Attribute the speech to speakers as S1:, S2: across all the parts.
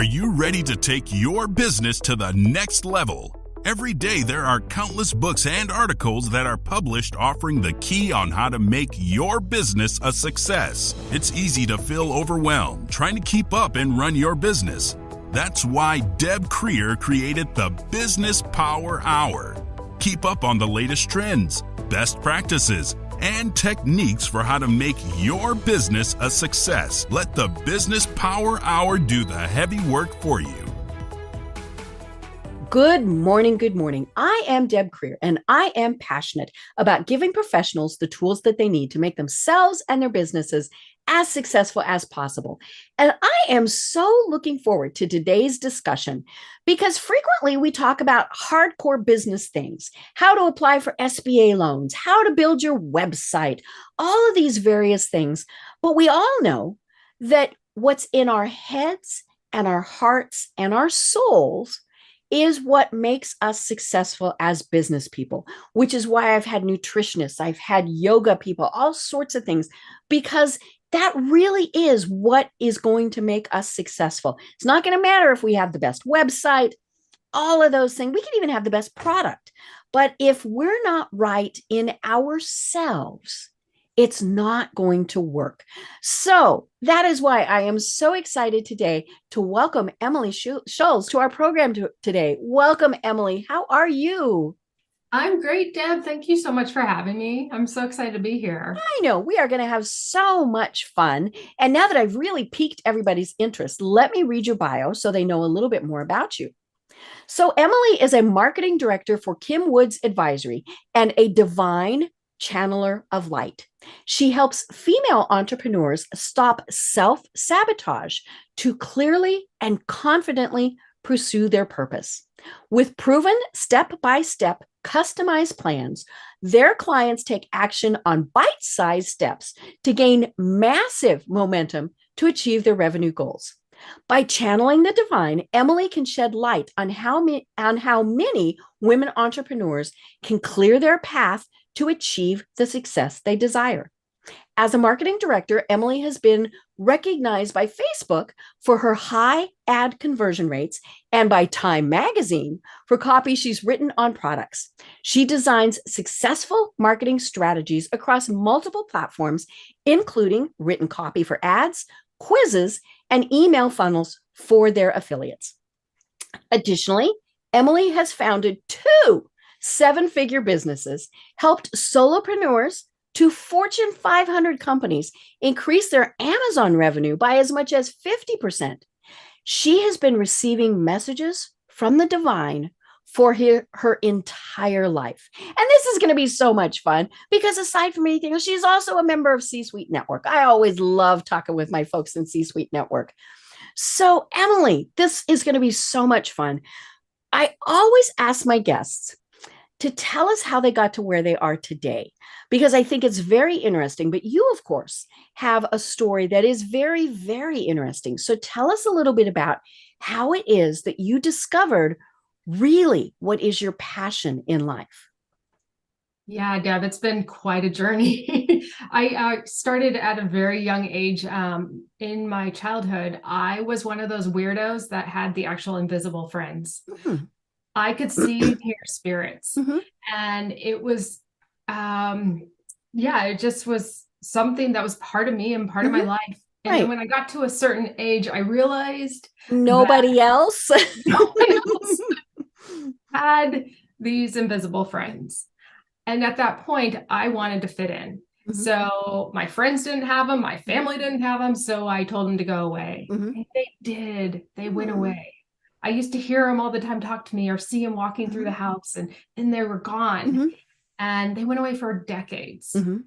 S1: Are you ready to take your business to the next level? Every day there are countless books and articles that are published offering the key on how to make your business a success. It's easy to feel overwhelmed trying to keep up and run your business. That's why Deb Creer created the Business Power Hour. Keep up on the latest trends, best practices, and techniques for how to make your business a success. Let the Business Power Hour do the heavy work for you.
S2: Good morning. Good morning. I am Deb Creer, and I am passionate about giving professionals the tools that they need to make themselves and their businesses as successful as possible. And I am so looking forward to today's discussion because frequently we talk about hardcore business things, how to apply for SBA loans, how to build your website, all of these various things. But we all know that what's in our heads and our hearts and our souls is what makes us successful as business people, which is why I've had nutritionists, I've had yoga people, all sorts of things, because that really is what is going to make us successful. It's not going to matter if we have the best website, all of those things. We can even have the best product. But if we're not right in ourselves, it's not going to work. So that is why I am so excited today to welcome Emily Schulz to our program today. Welcome, Emily. How are you?
S3: I'm great, Deb. Thank you so much for having me. I'm so excited to be here.
S2: I know we are going to have so much fun. And now that I've really piqued everybody's interest, let me read your bio so they know a little bit more about you. So Emily is a marketing director for Kim Woods Advisory and a divine channeler of light. She helps female entrepreneurs stop self-sabotage to clearly and confidently pursue their purpose. With proven step-by-step customized plans, their clients take action on bite-sized steps to gain massive momentum to achieve their revenue goals. By channeling the divine, Emily can shed light on how many women entrepreneurs can clear their path to achieve the success they desire. As a marketing director, Emily has been recognized by Facebook for her high ad conversion rates and by Time Magazine for copy she's written on products. She designs successful marketing strategies across multiple platforms, including written copy for ads, quizzes, and email funnels for their affiliates. Additionally, Emily has founded 2 7-figure businesses, helped solopreneurs to Fortune 500 companies increase their Amazon revenue by as much as 50%. She has been receiving messages from the divine for her entire life. And this is going to be so much fun because aside from anything else, she's also a member of C-Suite Network. I always love talking with my folks in C-Suite Network. So Emily, this is going to be so much fun. I always ask my guests to tell us how they got to where they are today, because I think it's very interesting. But you, of course, have a story that is very, very interesting. So tell us a little bit about how it is that you discovered really what is your passion in life.
S3: Yeah, Deb, it's been quite a journey. I started at a very young age. In my childhood, I was one of those weirdos that had the actual invisible friends. Mm-hmm. I could see and hear spirits. Mm-hmm. And it was, it just was something that was part of me and part of my life. And then when I got to a certain age, I realized
S2: nobody else
S3: had these invisible friends. And at that point, I wanted to fit in. Mm-hmm. So my friends didn't have them. My family didn't have them. So I told them to go away. Mm-hmm. And they did. They went away. I used to hear them all the time talk to me or see them walking through the house and then they were gone. Mm-hmm. And they went away for decades. Mm-hmm.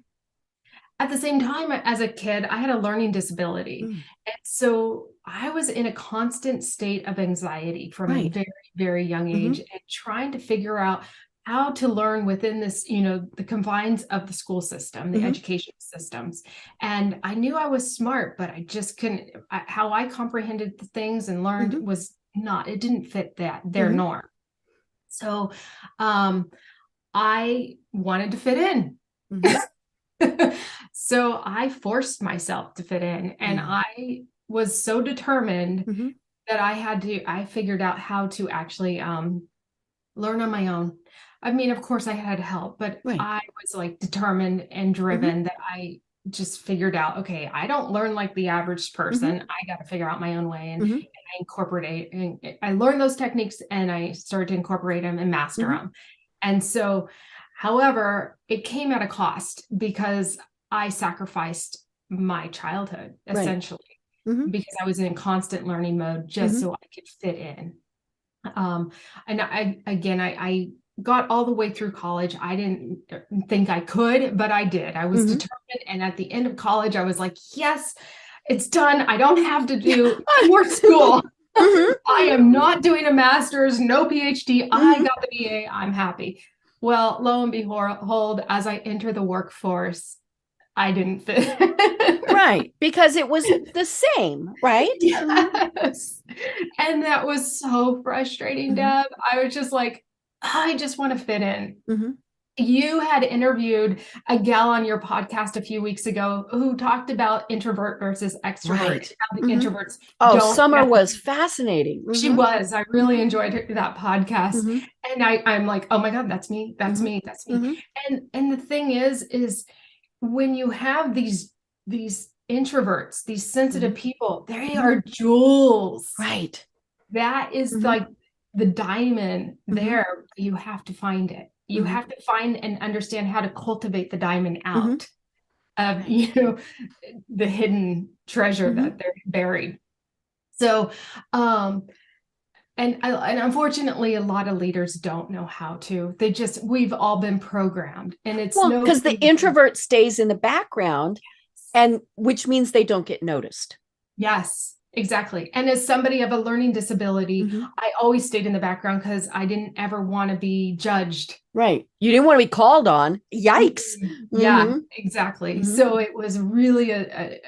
S3: At the same time, as a kid, I had a learning disability. Mm-hmm. And so I was in a constant state of anxiety from a very, very young age and trying to figure out how to learn within this, the confines of the school system, the education systems. And I knew I was smart, but I just couldn't, how I comprehended the things and learned was it didn't fit their norm. So I wanted to fit in. Mm-hmm. So I forced myself to fit in and I was so determined that I figured out how to actually learn on my own. I mean, of course I had help, but
S2: Right.
S3: I was like determined and driven that I just figured out, okay, I don't learn like the average person. I got to figure out my own way, and I incorporate, and I learned those techniques and I started to incorporate them and master them. And so, however, it came at a cost because I sacrificed my childhood essentially because I was in constant learning mode just so I could fit in. And I got all the way through college. I didn't think I could, but I did. I was determined. And at the end of college, I was like, yes, it's done. I don't have to do more school. I am not doing a master's, no PhD. I got the BA. I'm happy. Well, lo and behold, as I enter the workforce, I didn't fit.
S2: Right. Because it was the same, right?
S3: Yes. And that was so frustrating, Deb. I was just like, I just want to fit in. You had interviewed a gal on your podcast a few weeks ago who talked about introvert versus extrovert.
S2: Right.
S3: How the introverts
S2: Summer was fascinating.
S3: She was. I really enjoyed that podcast. And I'm like, oh my God, that's me. That's me. That's me. And the thing is when you have these introverts, these sensitive people, they are jewels.
S2: Right.
S3: That is like the diamond there. You have to find it. You have to find and understand how to cultivate the diamond out of, the hidden treasure that they're buried. So, and unfortunately, a lot of leaders don't know how to. We've all been programmed, and it's
S2: because the introvert stays in the background, and which means they don't get noticed.
S3: Yes, exactly. And as somebody of a learning disability, I always stayed in the background because I didn't ever want to be judged.
S2: Right. You didn't want to be called on. Yikes.
S3: Yeah, exactly. So it was really a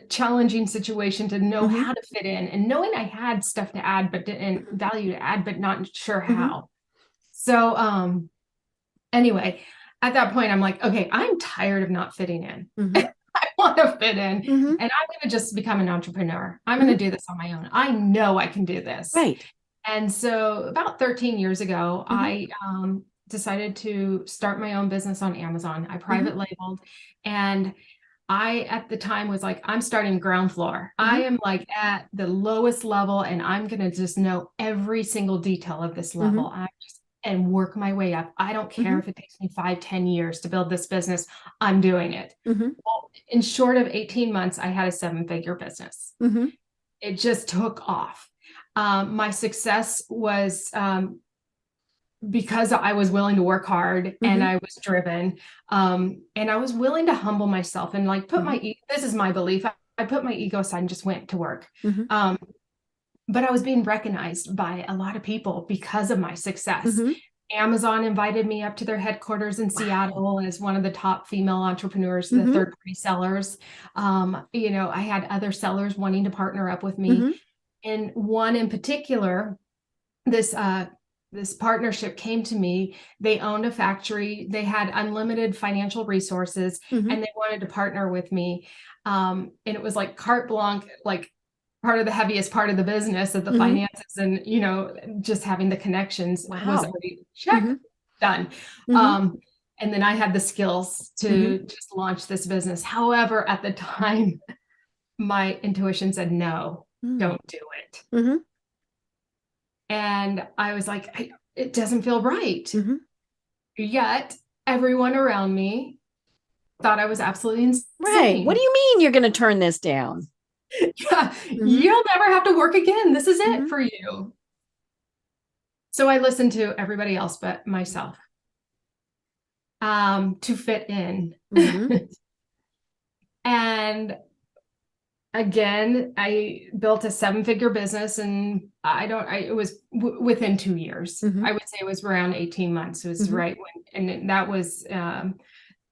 S3: challenging situation to know how to fit in, and knowing I had stuff to add, and value to add, but not sure how. So, anyway, at that point, I'm like, okay, I'm tired of not fitting in. I want to fit in, and I'm going to just become an entrepreneur. I'm going to do this on my own. I know I can do this.
S2: Right.
S3: And so about 13 years ago, I decided to start my own business on Amazon. I private labeled, and I, at the time, was like, I'm starting ground floor. I am like at the lowest level, and I'm going to just know every single detail of this level. And work my way up. I don't care if it takes me 5-10 years to build this business. I'm doing it. Well, in short of 18 months, I had a 7-figure business. It just took off. My success was because I was willing to work hard and I was driven, and I was willing to humble myself and like put this is my belief. I put my ego aside and just went to work. But I was being recognized by a lot of people because of my success. Amazon invited me up to their headquarters in Seattle as one of the top female entrepreneurs, the third-party sellers. I had other sellers wanting to partner up with me. And one in particular, this partnership came to me. They owned a factory. They had unlimited financial resources, and they wanted to partner with me. And it was like carte blanche, like part of the heaviest part of the business of the finances, and just having the connections was already done. And then I had the skills to just launch this business. However, at the time, my intuition said, no, don't do it. And I was like, it doesn't feel right. Yet everyone around me thought I was absolutely insane.
S2: Right. What do you mean you're going to turn this down?
S3: Yeah, you'll never have to work again. This is it for you. So I listened to everybody else but myself to fit in. And again, I built a 7-figure business, and it was within 2 years. I would say it was around 18 months. It was right when, and that was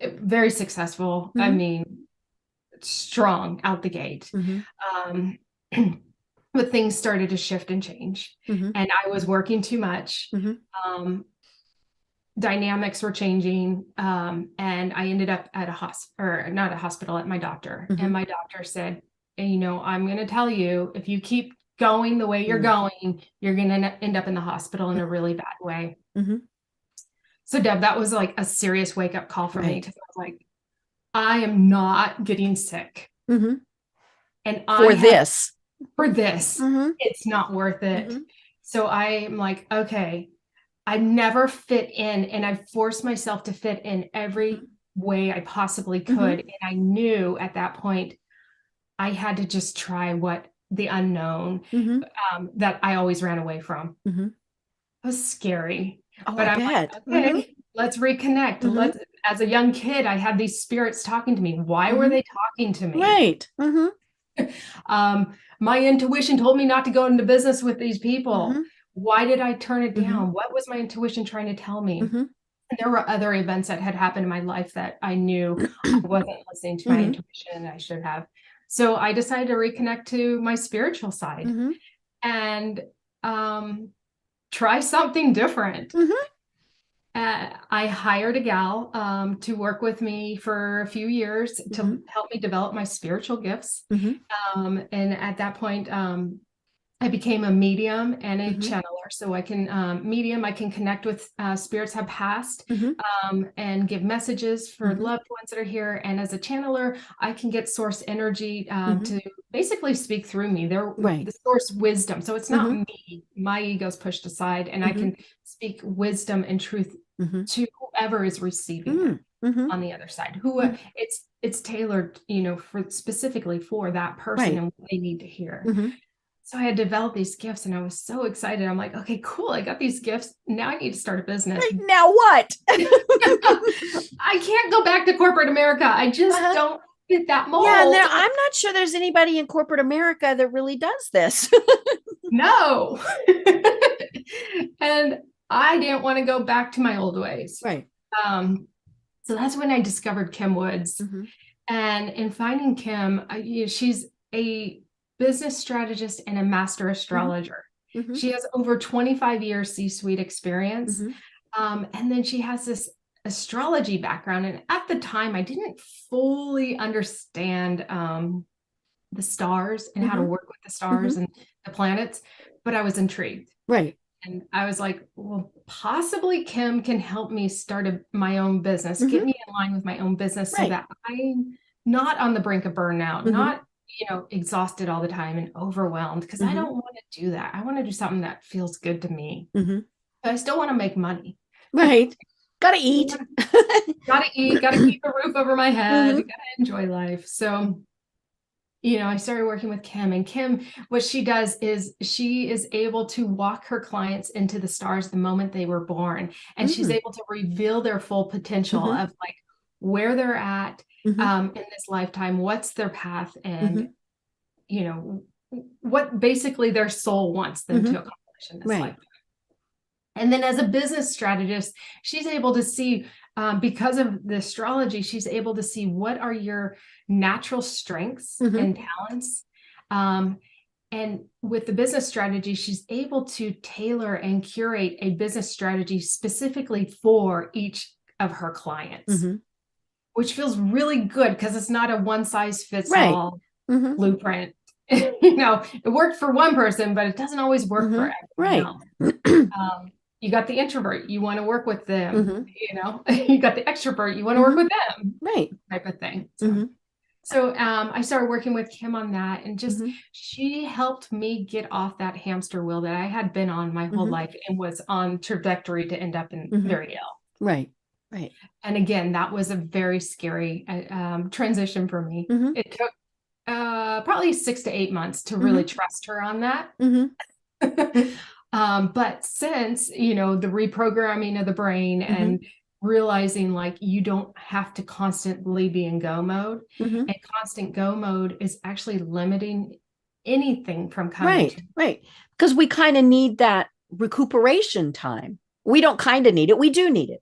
S3: very successful. I mean, strong out the gate. But things started to shift and change, and I was working too much. Dynamics were changing, and I ended up at at my doctor. And my doctor said, I'm going to tell you, if you keep going the way you're going, you're going to end up in the hospital in a really bad way.
S2: Mm-hmm.
S3: So Deb, that was like a serious wake up call for me, because I was like, I am not getting sick.
S2: Mm-hmm.
S3: And
S2: for this,
S3: it's not worth it.
S2: Mm-hmm.
S3: So I'm like, okay, I never fit in, and I forced myself to fit in every way I possibly could. And I knew at that point I had to just try the unknown that I always ran away from. It was scary.
S2: But I bet.
S3: Like, okay, let's reconnect. As a young kid, I had these spirits talking to me. Why were they talking to me?
S2: Right.
S3: My intuition told me not to go into business with these people. Why did I turn it down? What was my intuition trying to tell me? And there were other events that had happened in my life that I knew I wasn't listening to my intuition, and I should have. So I decided to reconnect to my spiritual side and try something different. I hired a gal to work with me for a few years to help me develop my spiritual gifts. And at that point, I became a medium and a channeler. So I can I can connect with spirits have passed and give messages for loved ones that are here. And as a channeler, I can get source energy to basically speak through me. They're the source wisdom. So it's not me. My ego's pushed aside, and I can speak wisdom and truth to whoever is receiving it on the other side. It's tailored, specifically for that person and what they need to hear. So I had developed these gifts, and I was so excited. I'm like, okay, cool. I got these gifts. Now I need to start a business.
S2: Now what?
S3: I can't go back to corporate America. I just don't fit that mold.
S2: Yeah, I'm not sure there's anybody in corporate America that really does this.
S3: No. And I didn't want to go back to my old ways.
S2: Right.
S3: So that's when I discovered Kim Woods. And in finding Kim, she's a business strategist and a master astrologer. She has over 25 years C-suite experience. And then she has this astrology background. And at the time, I didn't fully understand the stars and how to work with the stars and the planets, but I was intrigued.
S2: Right.
S3: And I was like, well, possibly Kim can help me start my own business, get me in line with my own business so that I'm not on the brink of burnout, not exhausted all the time and overwhelmed, because I don't want to do that. I want to do something that feels good to me. But I still want to make money.
S2: Right. Gotta eat.
S3: Gotta eat, gotta keep a roof over my head, gotta enjoy life. So, I started working with Kim, and Kim, what she does is she is able to walk her clients into the stars the moment they were born. And she's able to reveal their full potential of like where they're at in this lifetime, what's their path, and what basically their soul wants them to accomplish in this lifetime. And then as a business strategist, she's able to see, because of the astrology, she's able to see what are your natural strengths and talents. And with the business strategy, she's able to tailor and curate a business strategy specifically for each of her clients, which feels really good because it's not a one size fits all blueprint. It worked for one person, but it doesn't always work for everyone else. You got the introvert, you want to work with them, you got the extrovert, you want to work with them, type of thing. So I started working with Kim on that, and just she helped me get off that hamster wheel that I had been on my whole life and was on trajectory to end up in very ill.
S2: Right.
S3: And again, that was a very scary transition for me. It took probably 6 to 8 months to really trust her on that. But since, the reprogramming of the brain and realizing like you don't have to constantly be in go mode, and constant go mode is actually limiting anything from coming.
S2: Right. Because we kind of need that recuperation time. We don't kind of need it. We do need it.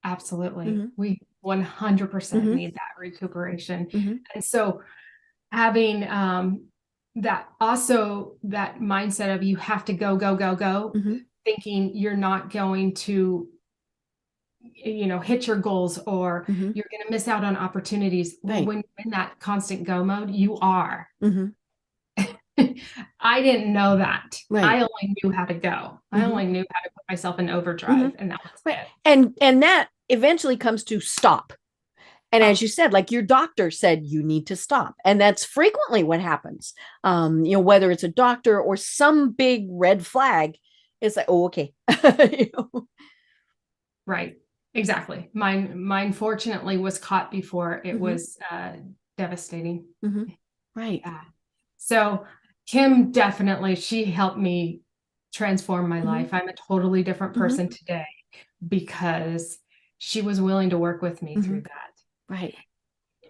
S3: Absolutely. We 100% need that recuperation. And so having, that mindset of you have to go, thinking you're not going to hit your goals, or
S2: Mhm.
S3: you're going to miss out on opportunities. Well,
S2: Right.
S3: when you're in that constant go mode, you are.
S2: Mhm.
S3: I didn't know that.
S2: Right.
S3: I only knew how to go. I
S2: Mhm.
S3: only knew how to put myself in overdrive,
S2: Mhm.
S3: and that was
S2: Right.
S3: it.
S2: And that eventually comes to stop. And as
S3: Oh,
S2: you said, like your doctor said, you need to stop. And that's frequently what happens. Whether it's a doctor or some big red flag, it's like, oh, okay. You know?
S3: right. Exactly. Mine fortunately was caught before it
S2: Mhm.
S3: was devastating.
S2: Mhm. Right.
S3: Yeah. So Kim definitely, she helped me transform my
S2: Mhm.
S3: life. I'm a totally different
S2: Mhm.
S3: person today because she was willing to work with me through
S2: Mhm.
S3: that.
S2: Right.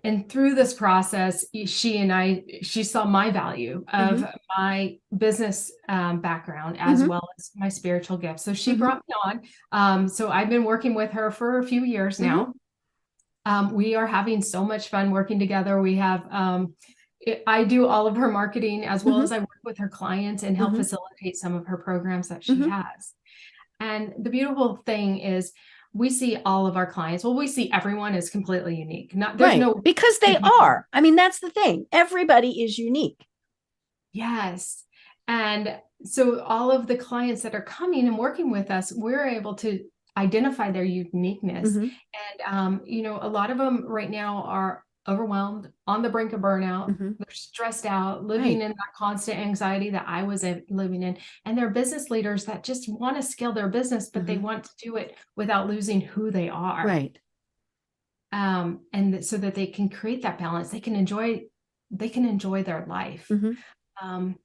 S3: And through this process, she saw my value of
S2: Mhm.
S3: my business background as
S2: Mhm.
S3: well as my spiritual gifts. So she
S2: Mhm.
S3: brought me on. So I've been working with her for a few years
S2: Mhm.
S3: now. We are having so much fun working together. We have, I do all of her marketing as well
S2: Mhm.
S3: as I work with her clients and help
S2: Mhm.
S3: facilitate some of her programs that she
S2: Mhm.
S3: has. And the beautiful thing is we see all of our clients. Well, we see everyone as completely unique. There's
S2: Right.
S3: no
S2: Because
S3: two
S2: they
S3: people.
S2: are. I mean, that's the thing. Everybody is unique.
S3: Yes. And so all of the clients that are coming and working with us, we're able to identify their uniqueness.
S2: Mhm.
S3: And, a lot of them right now are overwhelmed, on the brink of burnout.
S2: Mhm.
S3: They're stressed out, living
S2: Right.
S3: in that constant anxiety that I was living in. And they're business leaders that just want to scale their business, but they
S2: Mhm.
S3: want to do it without losing who they are.
S2: Right.
S3: So that they can create that balance, they can enjoy their life.
S2: Mhm.
S3: Um,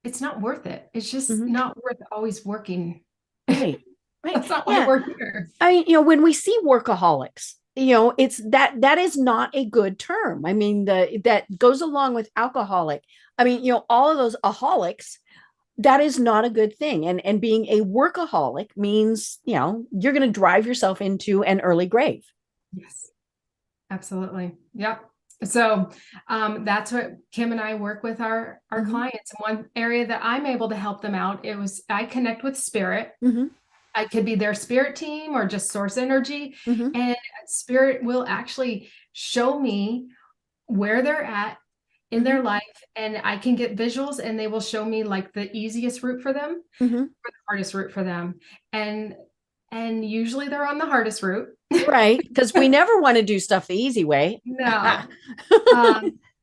S3: it's not worth it. It's just
S2: Mhm.
S3: not worth always working.
S2: Right. Right.
S3: That's not why
S2: Yeah.
S3: we're here.
S2: I mean, when we see workaholics, it's that is not a good term. I mean, that goes along with alcoholic. I mean, all of those aholics, that is not a good thing. And being a workaholic means, you're going to drive yourself into an early grave.
S3: Yes, absolutely. Yep. So that's what Kim and I work with our
S2: Mhm.
S3: clients. One area that I'm able to help them out, I connect with spirit.
S2: Mhm.
S3: I could be their spirit team or just source energy.
S2: Mhm.
S3: And spirit will actually show me where they're at in
S2: Mhm.
S3: their life, and I can get visuals, and they will show me like the easiest route for them
S2: Mhm.
S3: or the hardest route for them. And usually they're on the hardest route.
S2: Right, because we never want to do stuff the easy way.
S3: No.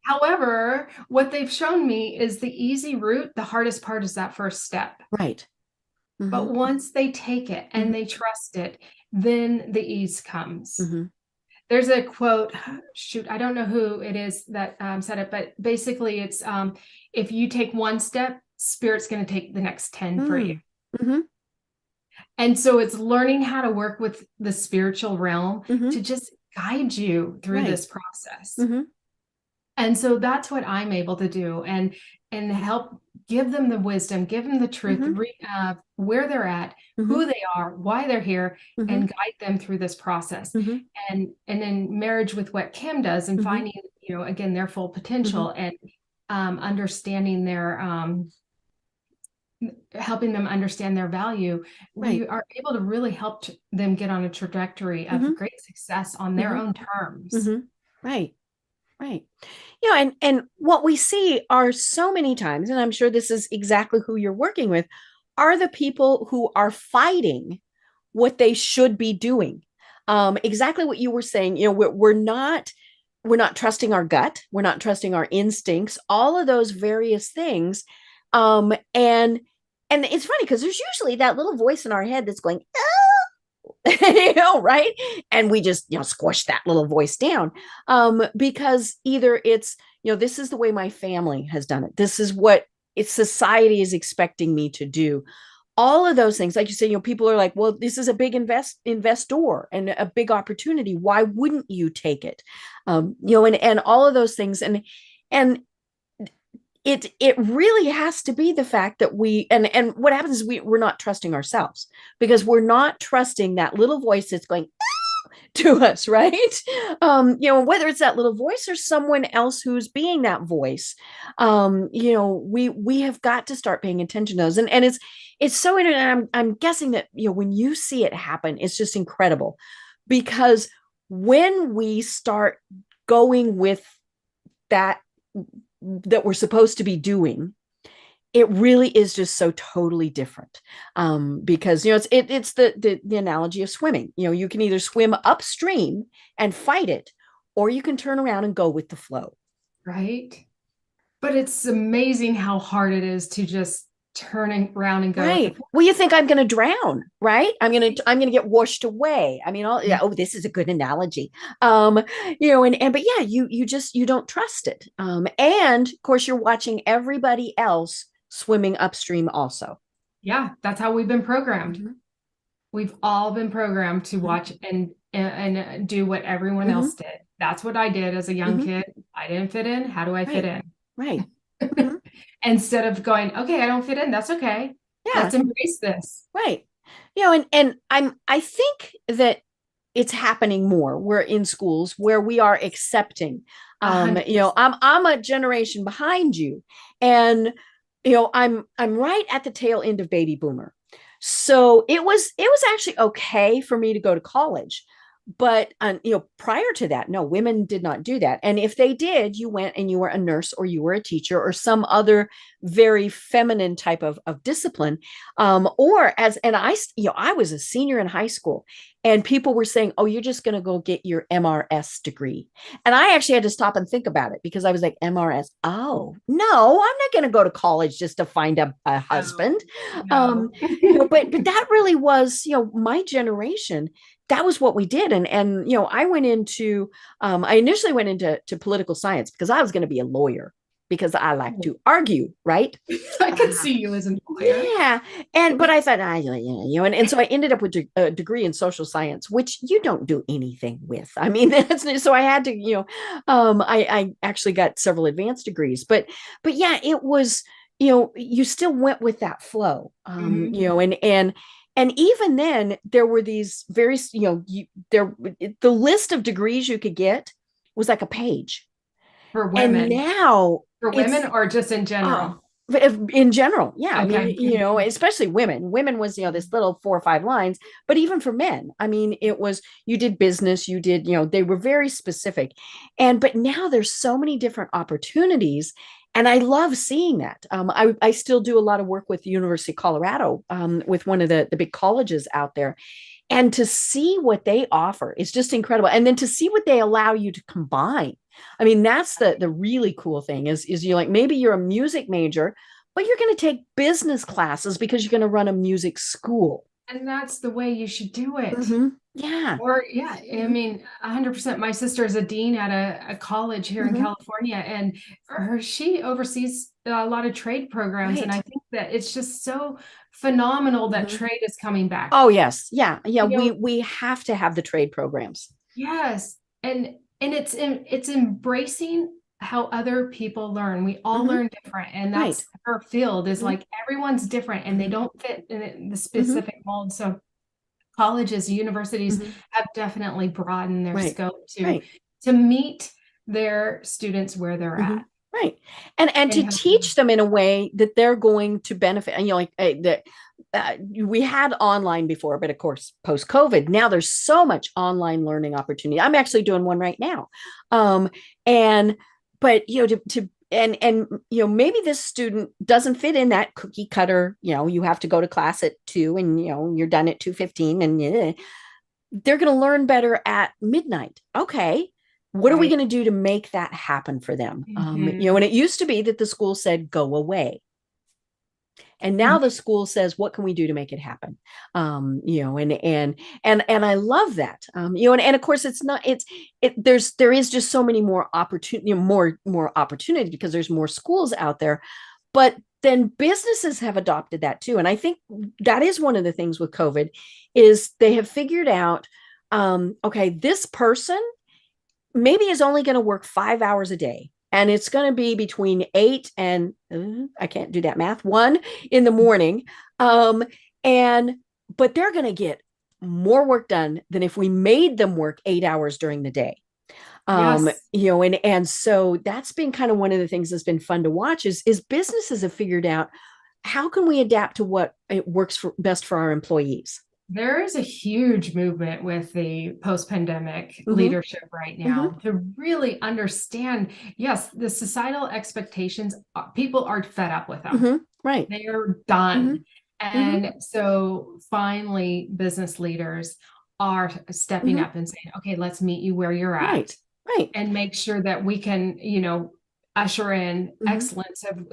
S3: However, what they've shown me is the easy route. The hardest part is that first step.
S2: Right.
S3: But
S2: Mhm.
S3: once they take it and
S2: Mhm.
S3: they trust it, then the ease comes.
S2: Mhm.
S3: There's a quote, shoot, I don't know who it is that said it, but basically it's if you take one step, spirit's going to take the next 10 for you.
S2: Mm. Mhm.
S3: And so it's learning how to work with the spiritual realm
S2: Mhm.
S3: to just guide you through
S2: Right.
S3: this process.
S2: Mhm.
S3: And so that's what I'm able to do, and help give them the wisdom, give them the truth,
S2: Mhm.
S3: where they're at,
S2: Mhm.
S3: who they are, why they're here,
S2: Mhm.
S3: and guide them through this process.
S2: Mhm.
S3: And in marriage with what Kim does, and
S2: Mhm.
S3: finding, again, their full
S2: Mhm.
S3: potential, and understanding their helping them understand their value,
S2: Right.
S3: we are able to really help them get on a trajectory of
S2: Mhm.
S3: great success on their
S2: Mhm.
S3: own terms.
S2: Mhm. Right. Right. And what we see are so many times, and I'm sure this is exactly who you're working with, are the people who are fighting what they should be doing. Exactly what you were saying. We're not trusting our gut. We're not trusting our instincts. All of those various things. And it's funny because there's usually that little voice in our head that's going, right? And we just, squish that little voice down, because either it's, this is the way my family has done it. This is what society is expecting me to do. All of those things, like you say, people are like, well, this is a big investor and a big opportunity. Why wouldn't you take it? And all of those things. And it really has to be the fact that and what happens is we're not trusting ourselves, because we're not trusting that little voice that's going to us, right? Whether it's that little voice or someone else who's being that voice. We have got to start paying attention to those. And it's so interesting. I'm guessing that when you see it happen, it's just incredible. because when we start going with that we're supposed to be doing, it really is just so totally different. Because it's the analogy of swimming. You can either swim upstream and fight it, or you can turn around and go with the flow.
S3: Right. But it's amazing how hard it is to just turn around and go.
S2: Right. Well, you think I'm going to drown, right? I'm going to get washed away. I mean, yeah, oh, this is a good analogy. But yeah, you don't trust it. And of course you're watching everybody else swimming upstream also.
S3: Yeah, that's how we've been programmed.
S2: Mm-hmm.
S3: We've all been programmed to watch and do what everyone else did. That's what I did as a young kid. I didn't fit in. How do I fit in?
S2: Right.
S3: Instead of going, okay, I don't fit in. That's okay.
S2: Yeah.
S3: Let's embrace this.
S2: Right. And I think that it's happening more. We're in schools where we are accepting. I'm a generation behind you, and I'm right at the tail end of baby boomer. So it was actually okay for me to go to college. But prior to that, no, women did not do that. And if they did, you went and you were a nurse, or you were a teacher, or some other very feminine type of discipline. I was a senior in high school, and people were saying, oh, you're just going to go get your MRS degree. And I actually had to stop and think about it, because I was like, MRS, oh no, I'm not going to go to college just to find a husband.
S3: No.
S2: But that really was, my generation. That was what we did. And I initially went into political science because I was going to be a lawyer, because I like to argue, right?
S3: I could see you as a lawyer.
S2: Yeah. But I thought, and so I ended up with a degree in social science, which you don't do anything with. I mean, so I had to, I actually got several advanced degrees, but yeah, it was, you still went with that flow, and even then, there were these very, the list of degrees you could get was like a page.
S3: For women.
S2: And now,
S3: for women, or just in general?
S2: In general, yeah.
S3: Okay.
S2: I mean, especially women. Women was, this little 4 or 5 lines, but even for men, I mean, it was, you did business, you did, they were very specific. But now there's so many different opportunities. And I love seeing that. I still do a lot of work with the University of Colorado, with one of the big colleges out there. And to see what they offer is just incredible. And then to see what they allow you to combine. I mean, that's the really cool thing is you're like, maybe you're a music major, but you're going to take business classes because you're going to run a music school.
S3: And that's the way you should do it.
S2: Mm-hmm. Yeah.
S3: Or, yeah, I mean, 100%. My sister is a dean at a college here in California, and she oversees a lot of trade programs. Right. And I think that it's just so phenomenal that trade is coming back.
S2: Oh, yes. Yeah. Yeah. We have to have the trade programs.
S3: Yes. And it's embracing how other people learn. We all learn different. And that's her field is like, everyone's different and they don't fit in the specific mold. So colleges, universities have definitely broadened their scope to meet their students where they're at.
S2: Right. And to teach them in a way that they're going to benefit. And we had online before, but of course, post-COVID, now there's so much online learning opportunity. I'm actually doing one right now. Maybe this student doesn't fit in that cookie cutter, you have to go to class at 2 and, you're done at 2:15 and they're going to learn better at midnight. Okay. What are we going to do to make that happen for them? And it used to be that the school said, go away. And now the school says, what can we do to make it happen? And I love that. And of course there is just so many more opportunity, more opportunity because there's more schools out there, but then businesses have adopted that too. And I think that is one of the things with COVID is they have figured out, okay, this person maybe is only going to work 5 hours a day. And it's going to be between 8 and I can't do that math, 1 in the morning. But they're going to get more work done than if we made them work 8 hours during the day. And so that's been kind of one of the things that's been fun to watch is businesses have figured out how can we adapt to what it works for best for our employees.
S3: There is a huge movement with the post-pandemic
S2: Mm-hmm.
S3: leadership right
S2: Mm-hmm.
S3: now to really understand, yes, the societal expectations, people are fed up with them.
S2: Mm-hmm. Right.
S3: They are
S2: Mm-hmm.
S3: done.
S2: Mm-hmm.
S3: And so finally, business leaders are stepping
S2: Mm-hmm.
S3: up and saying, okay, let's meet you where you're at
S2: Right. Right.
S3: and make sure that we can, usher in
S2: Mm-hmm.
S3: excellence of,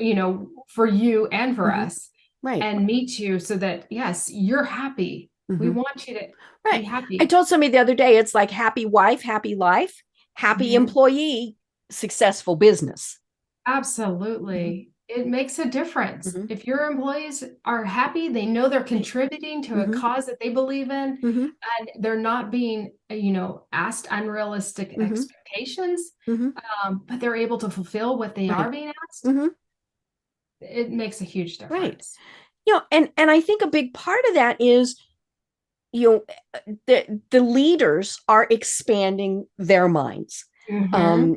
S3: for you and for
S2: Mm-hmm.
S3: us
S2: Right.
S3: and meet you so that, yes, you're happy. We
S2: Mm-hmm.
S3: want you to be
S2: Right. I
S3: happy.
S2: told somebody the other day, it's like happy wife, happy life, happy
S3: Mhm.
S2: employee, successful business. Mm-hmm.
S3: Absolutely. It makes a difference.
S2: Mm-hmm.
S3: If your employees are happy, they know they're contributing to a
S2: Mm-hmm.
S3: cause that they believe in,
S2: Mm-hmm.
S3: and they're not being, asked unrealistic
S2: Mm-hmm.
S3: expectations,
S2: Mm-hmm.
S3: but they're able to fulfill what they are
S2: Right.
S3: being asked.
S2: Mm-hmm.
S3: It makes a huge
S2: Right.
S3: difference.
S2: And I think a big part of that is, you know, the leaders are expanding their minds.
S3: Mm-hmm.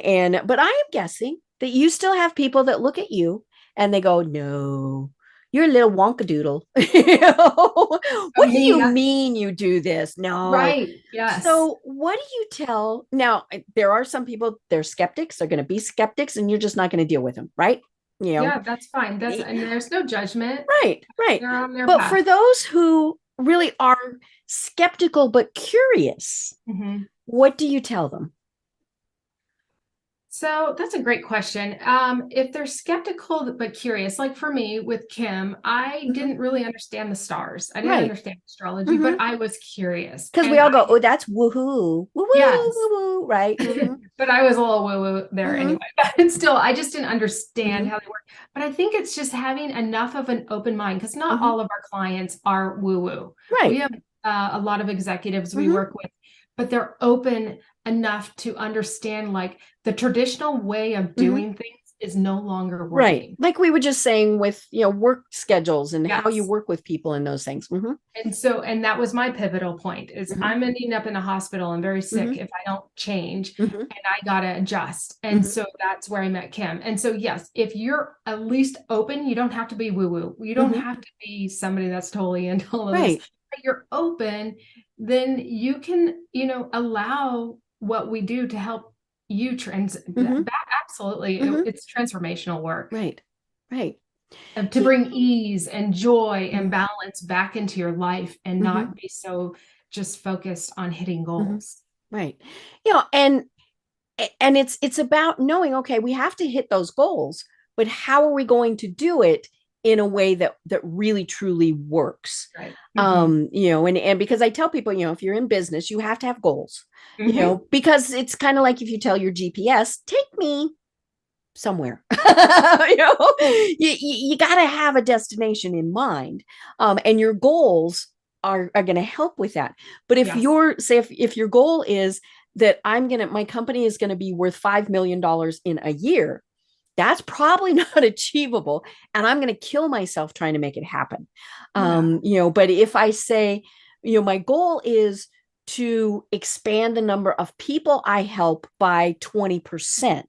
S2: And but I am guessing that you still have people that look at you and they go, no, you're a little wonkadoodle.
S3: I
S2: What do
S3: mean,
S2: you mean you do this? No.
S3: right. Yes.
S2: So what do you tell now? There are some people, they're skeptics, they're going to be skeptics, and you're just not going to deal with them, right? You know,
S3: Yeah, that's fine. And there's no judgment.
S2: right, right.
S3: They're on their
S2: But for
S3: path.
S2: those who really are skeptical but curious,
S3: Mm-hmm.
S2: what do you tell them?
S3: So that's a great question. If they're skeptical but curious, like for me with Kim, I
S2: Mm-hmm.
S3: didn't really understand the stars. I didn't
S2: Right.
S3: understand astrology,
S2: Mm-hmm.
S3: but I was curious.
S2: Because we
S3: And
S2: all go, oh, that's woohoo, woo woo,
S3: yes,
S2: woo woo, right? Mm-hmm.
S3: but I was a little woo-woo there
S2: Mm-hmm.
S3: anyway. But still, I just didn't understand
S2: Mm-hmm.
S3: how they work. But I think it's just having enough of an open mind because not
S2: Mm-hmm.
S3: all of our clients are woo-woo. We
S2: Right.
S3: have a lot of executives we
S2: Mm-hmm.
S3: work with, but they're open enough to understand like the traditional way of
S2: Mm-hmm.
S3: doing things is no longer
S2: Right.
S3: working.
S2: Like we were just saying with, work schedules and how you
S3: Yes.
S2: work with people and those things. Mm-hmm.
S3: And that was my pivotal point is
S2: Mm-hmm.
S3: I'm ending up in a hospital and very
S2: Mm-hmm.
S3: sick if I don't change
S2: Mm-hmm.
S3: and I gotta adjust. And
S2: Mm-hmm.
S3: so that's where I met Kim. And so yes, if you're at least open, you don't have to be woo-woo. You don't
S2: Mm-hmm.
S3: have to be somebody that's totally into all of this.
S2: Right.
S3: But you're open, then you can, allow what we do to help you
S2: Mm-hmm.
S3: that absolutely
S2: Mm-hmm.
S3: it's transformational work.
S2: Right. Right.
S3: To bring ease and joy and
S2: Mm-hmm.
S3: balance back into your life and
S2: Mm-hmm.
S3: not be so just focused on hitting
S2: Mm-hmm.
S3: goals.
S2: Right. And it's about knowing, okay, we have to hit those goals, but how are we going to do it in a way that really truly works?
S3: Right. Mm-hmm.
S2: And because I tell people, if you're in business, you have to have goals,
S3: Mm-hmm.
S2: because it's kind of like if you tell your GPS, take me somewhere. You got to have a destination in mind, and your goals are going to help with that. But if
S3: Yes.
S2: if your goal is that my company is going to be worth $5 million in a year, that's probably not achievable, and I'm going to kill myself trying to make it happen.
S3: Yeah.
S2: But if I say, my goal is to expand the number of people I help by 20%,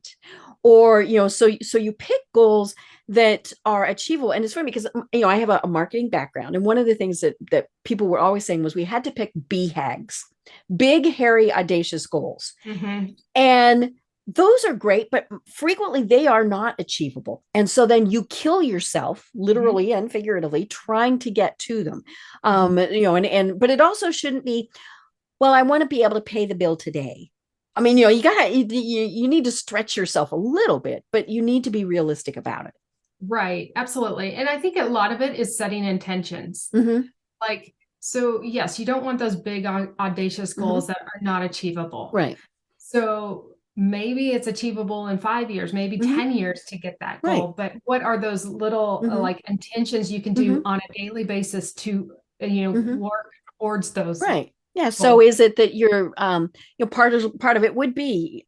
S2: or so you pick goals that are achievable. And it's funny because I have a marketing background, and one of the things that people were always saying was we had to pick BHAGs, big hairy audacious goals.
S3: Mm-hmm.
S2: And those are great, but frequently they are not achievable. And so then you kill yourself literally
S3: Mm-hmm.
S2: and figuratively trying to get to them.
S3: Mm-hmm.
S2: But it also shouldn't be, well, I want to be able to pay the bill today. I mean, you need to stretch yourself a little bit, but you need to be realistic about it.
S3: Right. Absolutely. And I think a lot of it is setting intentions.
S2: Mm-hmm.
S3: Like, so yes, you don't want those big audacious goals that are not achievable.
S2: Right.
S3: So maybe it's achievable in 5 years, maybe
S2: Mm-hmm.
S3: 10 years to get that
S2: Right.
S3: goal. But what are those little
S2: Mm-hmm.
S3: like intentions you can do
S2: Mm-hmm.
S3: on a daily basis to,
S2: Mm-hmm.
S3: work towards those
S2: Right. Yeah. So
S3: goals?
S2: is it that you're part of it would be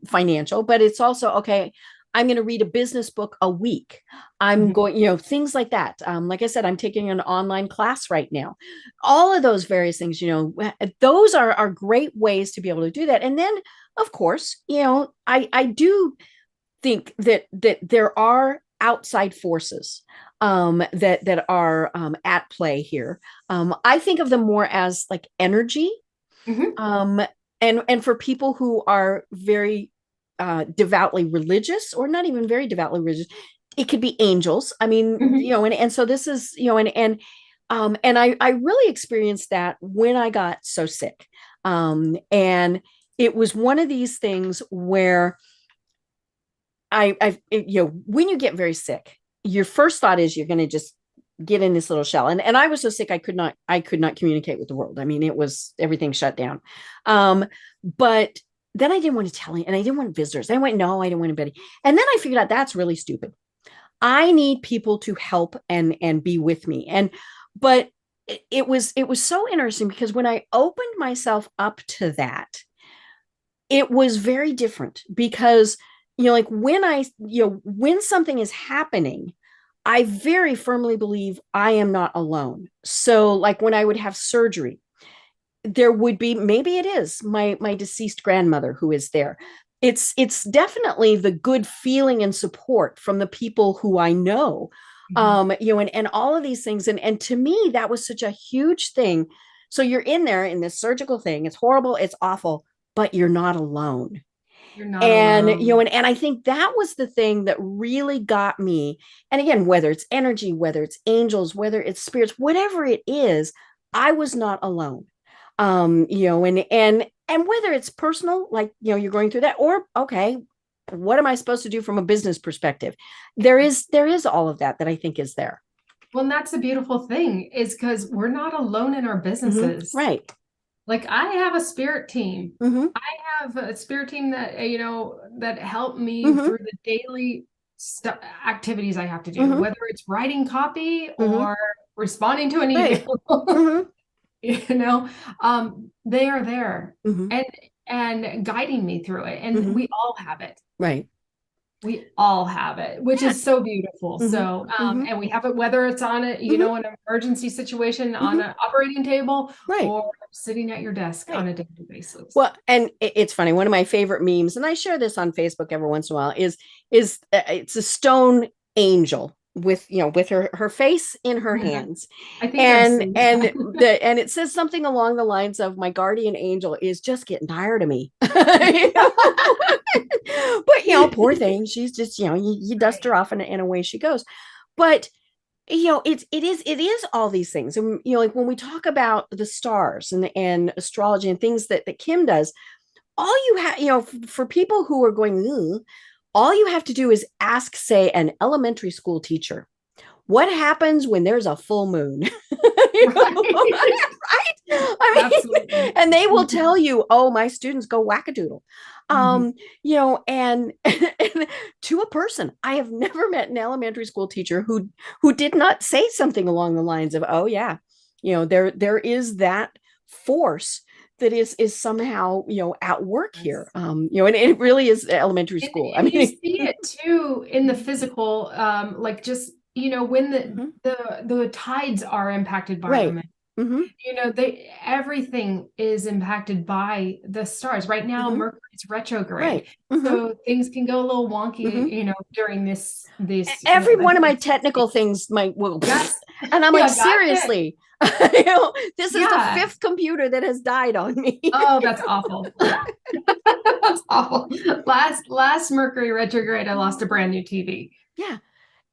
S2: financial, but it's also, okay, I'm going to read a business book a week. I'm
S3: Mhm.
S2: going, things like that. Like I said, I'm taking an online class right now. All of those various things, those are great ways to be able to do that. And then, of course, I do think that there are outside forces. that are at play here. I think of them more as like energy. And for people who are very devoutly religious, or not even very devoutly religious, it could be angels. I mean, and so this is, and I really experienced that when I got so sick. And it was one of these things where when you get very sick, your first thought is you're going to just get in this little shell. And I was so sick, I could not communicate with the world. I mean, it was everything shut down. But then I didn't want to tell him, and I didn't want visitors. I didn't want anybody. And then I figured out that's really stupid. I need people to help and be with me. But it was so interesting, because when I opened myself up to that, it was very different, because like when something is happening, I very firmly believe I am not alone. So like when I would have surgery, there would be, maybe it is my deceased grandmother who is there. It's definitely the good feeling and support from the people who I know, and all of these things. And to me, that was such a huge thing. So you're in there in this surgical thing. It's horrible. It's awful, but you're not alone.
S3: You're not alone.
S2: And I think that was the thing that really got me. And again, whether it's energy, whether it's angels, whether it's spirits, whatever it is, I was not alone. And whether it's personal, like, you're going through that, or, okay, what am I supposed to do from a business perspective? There is all of that I think is there.
S3: Well, and that's the beautiful thing, is because we're not alone in our businesses.
S2: Right.
S3: Like I have a spirit team.
S2: I
S3: have a spirit team that, that help me through the daily activities I have to do, whether it's writing copy or responding to an email, they are there and guiding me through it. And we all have it.
S2: Right.
S3: We all have it, which is so beautiful. So, and we have it, whether it's on an emergency situation on an operating table, or sitting at your desk on a daily basis.
S2: Well, and it's funny. One of my favorite memes, and I share this on Facebook every once in a while, is it's a stone angel with her face in her hands.
S3: I think
S2: and it says something along the lines of, my guardian angel is just getting tired of me. But poor thing, she's just you dust her off and away she goes. But it is all these things. And like when we talk about the stars and astrology and things that Kim does, all you have, for people who are going, all you have to do is ask, say, an elementary school teacher, what happens when there's a full moon? Right? I mean, absolutely. And they will tell you, oh, my students go wackadoodle. And to a person, I have never met an elementary school teacher who did not say something along the lines of, oh yeah, there is that force that is somehow at work here. And it really is elementary school. I mean,
S3: you see it too in the physical, like just when the tides are impacted by them. Everything is impacted by the stars right now. Mercury's retrograde, so things can go a little wonky, during this
S2: every one of my technical things will and I'm like, seriously, this is the 5th computer that has died on me.
S3: Oh, that's awful. That's awful. Last Mercury retrograde, I lost a brand new TV.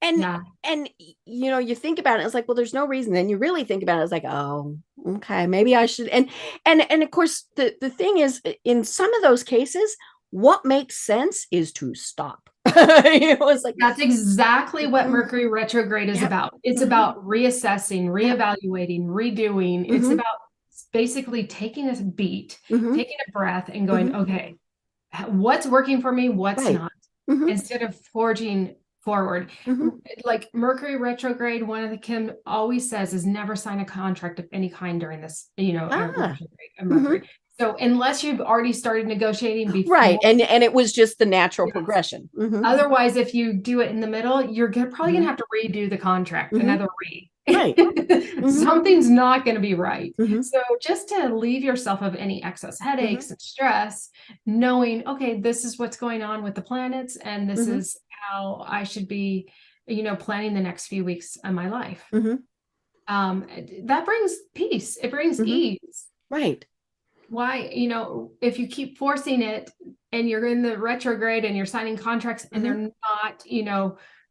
S2: And you think about it, it's like, well, there's no reason. Then you really think about it, it's like, oh, okay, maybe I should. And of course, the thing is, in some of those cases, what makes sense is to stop. It's like,
S3: that's exactly what Mercury retrograde is about. It's about reassessing, reevaluating, redoing. It's about basically taking a beat, taking a breath, and going, okay, what's working for me, what's not, instead of forging forward. Like Mercury retrograde, one of the Kim always says is never sign a contract of any kind during this, Mercury. So unless you've already started negotiating before,
S2: and it was just the natural progression.
S3: Otherwise, if you do it in the middle, you're probably gonna have to redo the contract, another read. Something's not going to be right. So just to leave yourself of any excess headaches and stress, knowing, okay, this is what's going on with the planets, and this is how I should be planning the next few weeks of my life.
S2: Mm-hmm.
S3: That brings peace. It brings
S2: Mm-hmm.
S3: ease.
S2: Right.
S3: Why, if you keep forcing it and you're in the retrograde and you're signing contracts and they're not,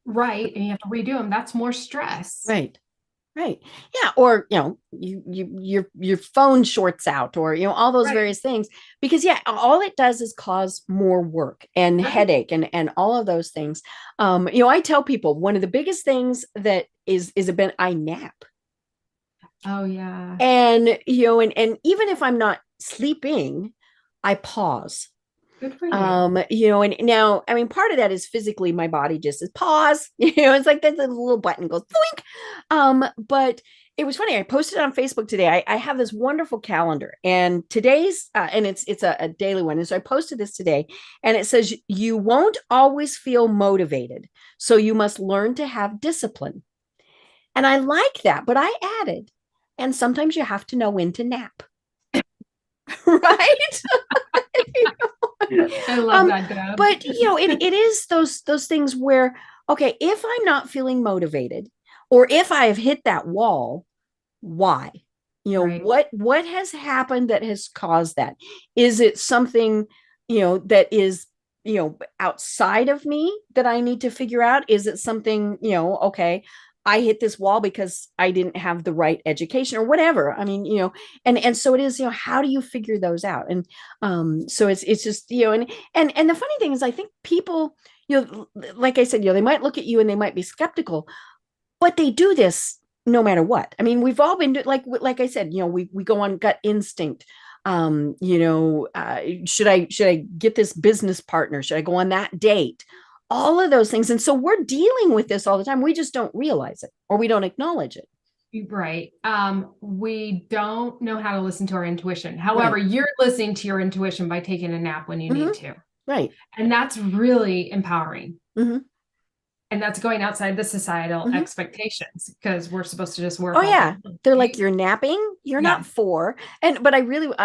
S3: right, and you have to redo them, that's more stress.
S2: Right. Right. Yeah. Or, your phone shorts out, or, all those various things, because all it does is cause more work and headache and all of those things. I tell people one of the biggest things that is I nap.
S3: Oh yeah.
S2: And, and even if I'm not sleeping, I pause.
S3: Good for you.
S2: And now, I mean, part of that is physically my body just says pause, it's like that little button goes boink. But it was funny. I posted on Facebook today. I have this wonderful calendar, and today's, and it's a daily one. And so I posted this today, and it says, you won't always feel motivated, so you must learn to have discipline. And I like that, but I added, and sometimes you have to know when to nap. Right?
S3: I love that, Deb.
S2: But it is those things where, okay, if I'm not feeling motivated, or if I have hit that wall, why? What has happened that has caused that? Is it something that is outside of me that I need to figure out? Is it something, okay, I hit this wall because I didn't have the right education or whatever. I mean, and so it is, how do you figure those out? And so it's just, and the funny thing is, I think people, like I said, they might look at you and they might be skeptical, but they do this no matter what. I mean, we've all been like I said, we go on gut instinct. Should I get this business partner? Should I go on that date? All of those things. And so we're dealing with this all the time. We just don't realize it, or we don't acknowledge it.
S3: Right. We don't know how to listen to our intuition. However, you're listening to your intuition by taking a nap when you need to.
S2: Right.
S3: And that's really empowering.
S2: Mm-hmm.
S3: And that's going outside the societal expectations, because we're supposed to just work.
S2: Oh yeah. They're like, you're napping. You're not 4. But I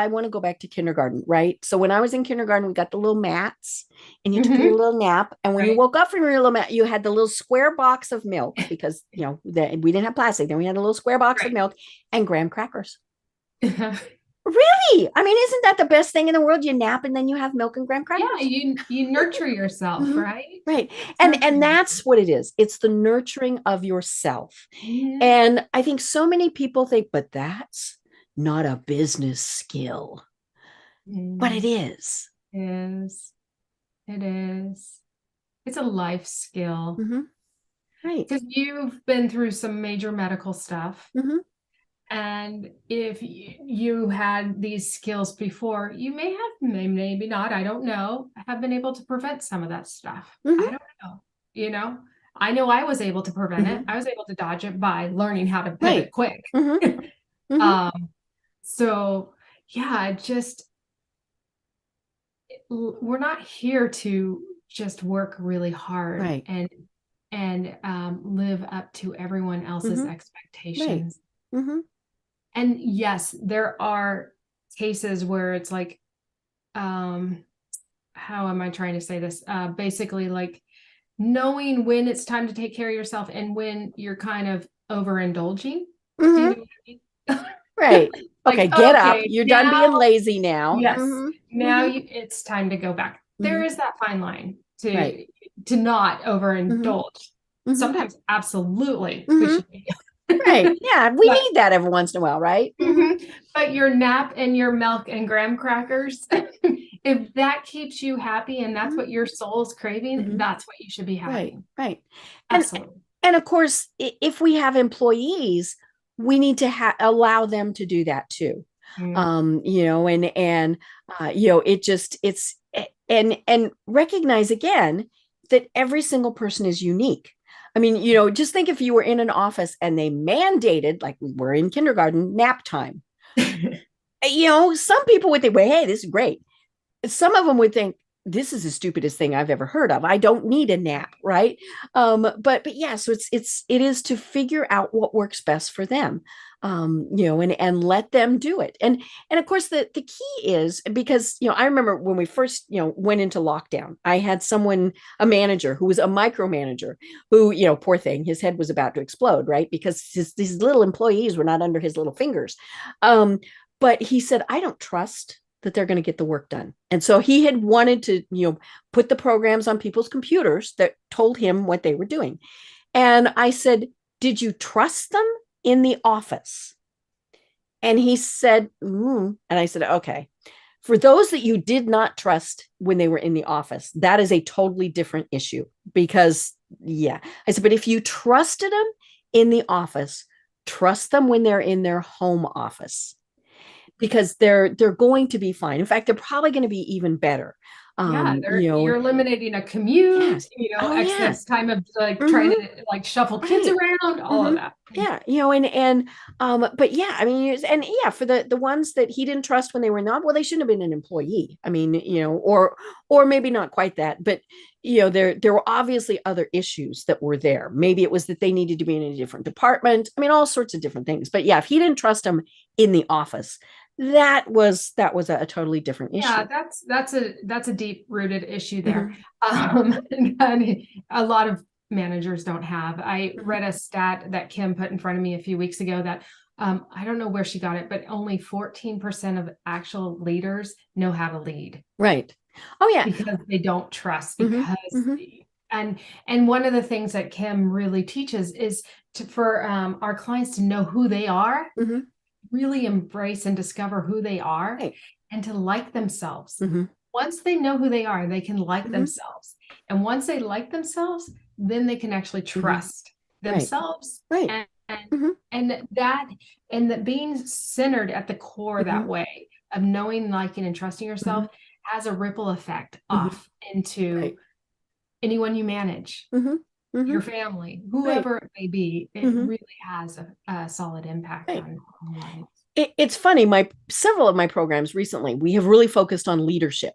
S2: want to go back to kindergarten, right? So when I was in kindergarten, we got the little mats, and you took your little nap. And when you woke up from your little mat, you had the little square box of milk, because, we didn't have plastic. Then we had a little square box of milk and graham crackers. Really? I mean, isn't that the best thing in the world? You nap and then you have milk and graham crackers.
S3: Yeah, you nurture yourself, right?
S2: Right. And that's what it is. It's the nurturing of yourself. And I think so many people think, but that's not a business skill. But it is.
S3: It is. It's a life skill.
S2: Right.
S3: Because you've been through some major medical stuff. And if you had these skills before, you may have, maybe not, I don't know, have been able to prevent some of that stuff. I don't know. I know I was able to prevent it. I was able to dodge it by learning how to pivot quick. So yeah, we're not here to just work really hard and live up to everyone else's expectations. And yes, there are cases where it's like, how am I trying to say this? Basically, like knowing when it's time to take care of yourself and when you're kind of overindulging. Do you know what I mean?
S2: Right. Okay, get up. You're done being lazy now.
S3: Yes. Now it's time to go back. There is that fine line to not overindulge. Sometimes, absolutely, we should be.
S2: Right. Yeah. We need that every once in a while, right?
S3: But your nap and your milk and graham crackers, if that keeps you happy and that's what your soul's craving, that's what you should be having.
S2: Right.
S3: Absolutely.
S2: And of course, if we have employees, we need to allow them to do that too. And recognize again that every single person is unique. I mean, just think if you were in an office and they mandated, like we were in kindergarten, nap time. Some people would think, well, hey, this is great. Some of them would think, this is the stupidest thing I've ever heard of. I don't need a nap, right? But yeah, so it is to figure out what works best for them, and let them do it. And of course, the key is, because I remember when we first went into lockdown, I had a manager who was a micromanager, who poor thing, his head was about to explode, right? Because these little employees were not under his little fingers. But he said, I don't trust that they're going to get the work done. And so he had wanted to, put the programs on people's computers that told him what they were doing. And I said, did you trust them in the office? And he said, and I said, okay, for those that you did not trust when they were in the office, that is a totally different issue. Because I said, but if you trusted them in the office, trust them when they're in their home office, because they're going to be fine. In fact, they're probably going to be even better.
S3: You're eliminating a commute,
S2: yes.
S3: excess time of trying to shuffle kids around, all of that.
S2: Yeah. But yeah, I mean, for the ones that he didn't trust when they were not, well, they shouldn't have been an employee. I mean, or maybe not quite that, but there were obviously other issues that were there. Maybe it was that they needed to be in a different department. I mean, all sorts of different things. But yeah, if he didn't trust them in the office, that was a totally different issue.
S3: Yeah, that's a deep rooted issue there. And a lot of managers don't have. I read a stat that Kim put in front of me a few weeks ago that I don't know where she got it, but only 14% of actual leaders know how to lead.
S2: Right. Oh yeah.
S3: Because they don't trust. And one of the things that Kim really teaches is for our clients to know who they are. Really embrace and discover who they are, right, and to like themselves. Once they know who they are, they can like themselves. And once they like themselves, then they can actually trust themselves.
S2: Right.
S3: And that being centered at the core that way of knowing, liking, and trusting yourself has a ripple effect off into anyone you manage. Your family, whoever it may be, it really has a solid impact on life.
S2: It's funny, several of my programs recently, we have really focused on leadership.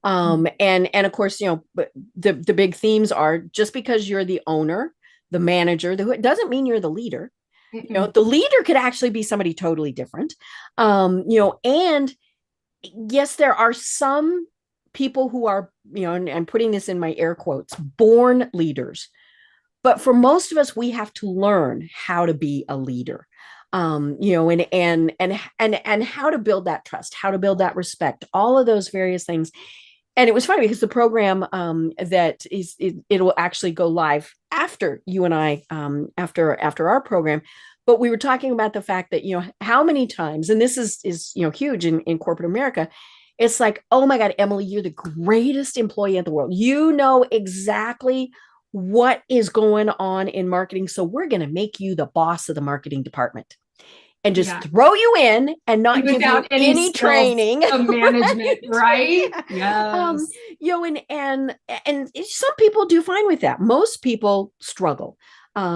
S2: And of course, the big themes are, just because you're the owner, the manager, it doesn't mean you're the leader. The leader could actually be somebody totally different. And yes, there are some people who are, and I'm putting this in my air quotes, born leaders. But for most of us, we have to learn how to be a leader, and how to build that trust, how to build that respect, all of those various things. And it was funny because the program it will actually go live after you and I, after our program. But we were talking about the fact that, how many times, and this is huge in corporate America, it's like, oh my God, Emily, you're the greatest employee in the world. You know exactly what is going on in marketing. So we're going to make you the boss of the marketing department and just throw you in and not give you any training
S3: of management, right? Yes.
S2: And some people do fine with that. Most people struggle, but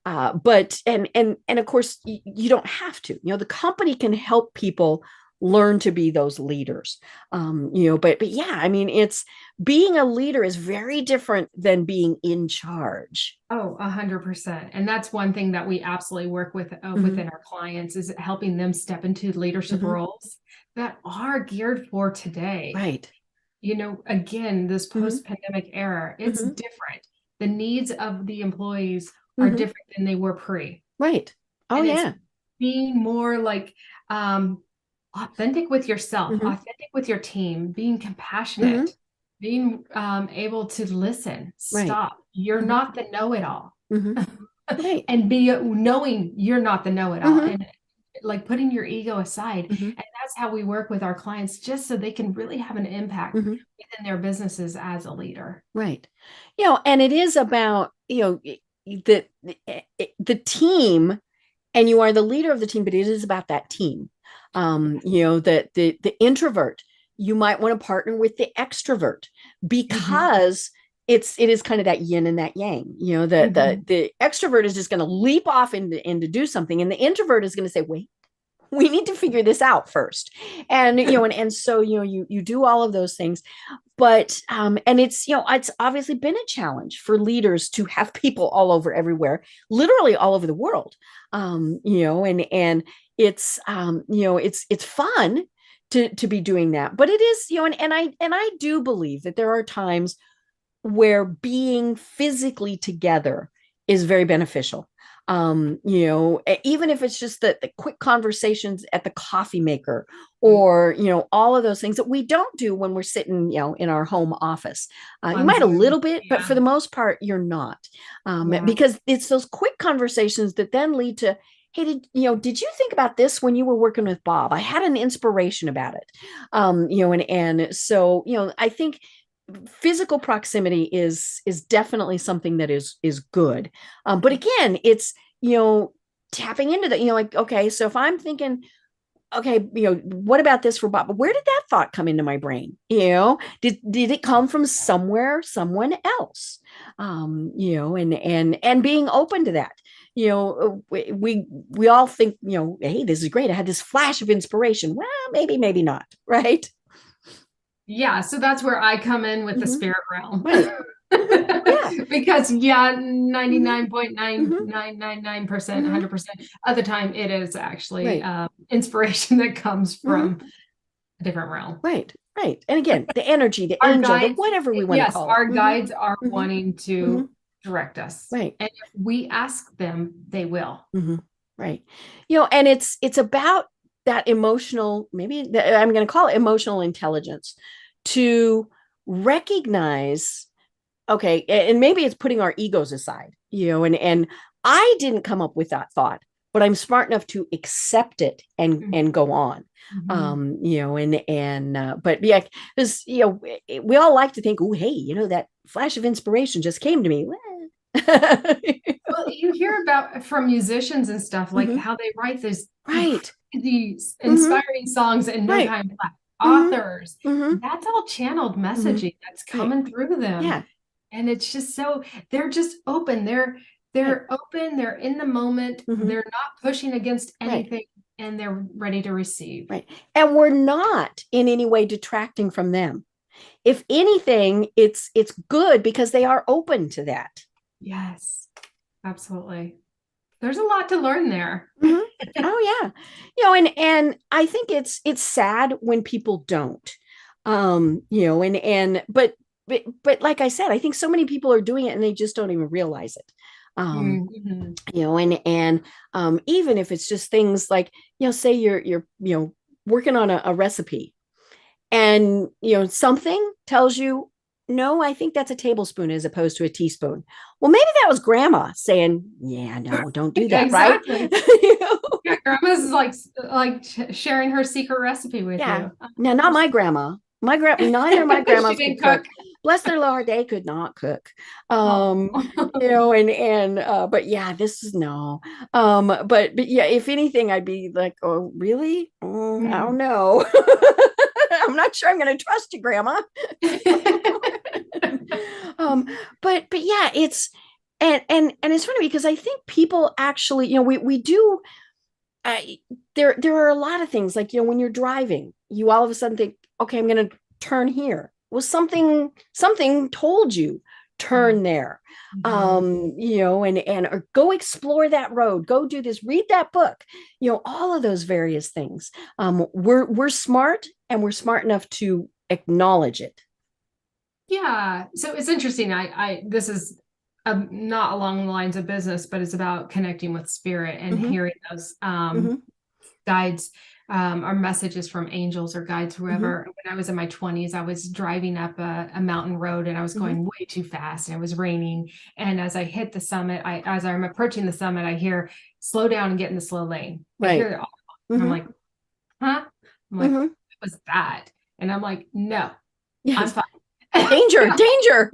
S2: of course you don't have to, the company can help people learn to be those leaders. But yeah, I mean, it's being a leader is very different than being in charge.
S3: Oh, 100%. And that's one thing that we absolutely work with within our clients, is helping them step into leadership roles that are geared for today.
S2: Right.
S3: Again, this post-pandemic era, it's different. The needs of the employees are different than they were pre.
S2: Right. Oh, and yeah.
S3: Being more like, authentic with yourself, authentic with your team, being compassionate, being able to listen, stop. You're not the know-it-all.
S2: Right.
S3: And knowing you're not the know-it-all, and like putting your ego aside. And that's how we work with our clients, just so they can really have an impact within their businesses as a leader.
S2: Right. And it is about, the team, and you are the leader of the team, but it is about that team. The introvert, you might want to partner with the extrovert, because it is kind of that yin and that yang. The extrovert is just going to leap off into do something, and the introvert is going to say, wait, we need to figure this out first. And, and so, you do all of those things, but, and it's, it's obviously been a challenge for leaders to have people all over everywhere, literally all over the world. And it's, it's fun to be doing that, but it is, and I do believe that there are times where being physically together is very beneficial. Even if it's just the quick conversations at the coffee maker, or, all of those things that we don't do when we're sitting, in our home office. You might a little bit, but for the most part, you're not, because it's those quick conversations that then lead to, hey, did you think about this when you were working with Bob? I had an inspiration about it. And so, I think physical proximity is definitely something that is good. But again, it's, tapping into that, like, okay, so if I'm thinking, okay, what about this for Bob? But where did that thought come into my brain? Did it come from someone else? And being open to that. We all think, hey, this is great. I had this flash of inspiration. Well, maybe not, right?
S3: Yeah, so that's where I come in with the spirit realm.
S2: Right.
S3: Yeah. Because 99.9999%, 100% of the time it is actually inspiration that comes from a different realm.
S2: Right. And again, the energy, the angel, guides, whatever we want to call it.
S3: Yes, our guides are wanting to direct us. Right. And if we ask them, they will.
S2: Right. And it's about that emotional, maybe I'm going to call it emotional intelligence, to recognize, okay, and maybe it's putting our egos aside, and I didn't come up with that thought, but I'm smart enough to accept it and go on. But yeah, because, we all like to think, oh, hey, that flash of inspiration just came to me.
S3: Well, you hear about from musicians and stuff, like how they write these inspiring songs in no time flat. Authors, that's all channeled messaging that's coming through them. Yeah. And it's just so they're just open. They're open, they're in the moment, they're not pushing against anything, and they're ready to receive. Right.
S2: And we're not in any way detracting from them. If anything, it's good because they are open to that.
S3: Yes, absolutely. There's a lot to learn there.
S2: Oh yeah. And I think it's sad when people don't, but like I said, I think so many people are doing it and they just don't even realize it. And even if it's just things like, say you're working on a recipe, and, something tells you, no, I think that's a tablespoon as opposed to a teaspoon. Well, maybe that was grandma saying, yeah, no, don't do that. Exactly. Right.
S3: Yeah, grandma's like sharing her secret recipe with you.
S2: Now, not my grandma. Neither of my grandmas could cook. Bless their heart, they could not cook. But yeah, this is no. But yeah, if anything, I'd be like, oh, really? I don't know. I'm not sure I'm going to trust you, Grandma. But yeah, it's and it's funny because I think people actually, we do. There are a lot of things like, when you're driving, you all of a sudden think, okay, I'm going to turn here. Well, something told you turn there, or go explore that road, go do this, read that book, all of those various things. We're smart, and we're smart enough to acknowledge it.
S3: Yeah. So it's interesting. This is not along the lines of business, but it's about connecting with spirit and hearing those guides or messages from angels or guides, whoever. When I was in my 20s, I was driving up a mountain road and I was going way too fast and it was raining. And as I hit the summit, as I'm approaching the summit, I hear, slow down and get in the slow lane. I hear it all. And I'm like, huh? I'm like, what was that? And I'm like, no, I'm fine.
S2: Danger.